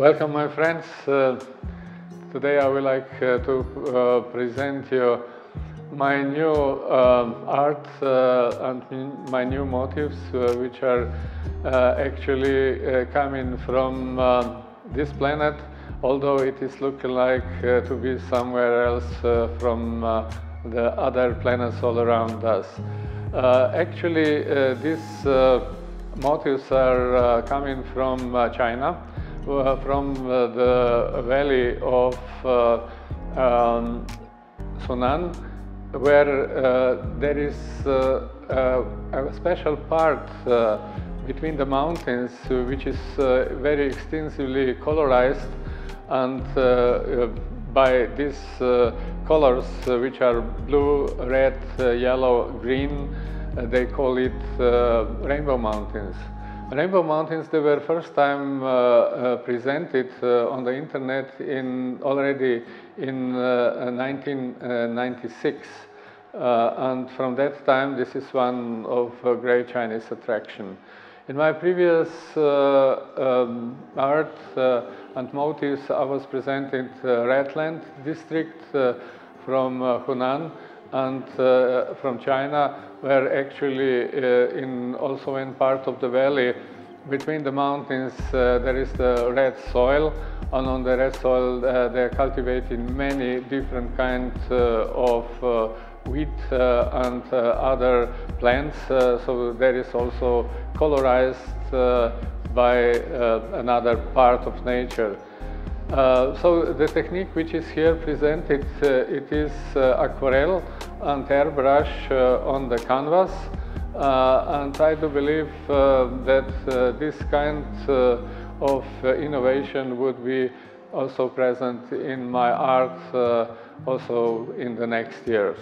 Welcome, my friends. Today I would like to present you my new art and my new motifs, which are actually coming from this planet, although it is looking like to be somewhere else from the other planets all around us. Actually, these motifs are coming from China. From the valley of Sunan, where there is a special part between the mountains which is very extensively colorized, and by these colors, which are blue, red, yellow, green, they call it Rainbow Mountains. Rainbow Mountains, they were first time presented on the internet already in 1996. And from that time, this is one of great Chinese attraction. In my previous art and motifs, I was presenting Redland district from Hunan and from China, where actually also in part of the valley between the mountains there is the red soil, and on the red soil they are cultivating many different kinds of wheat and other plants, so there is also colorized by another part of nature. So the technique which is here presented, it is aquarelle and airbrush on the canvas, and I do believe that this kind of innovation would be also present in my art also in the next years.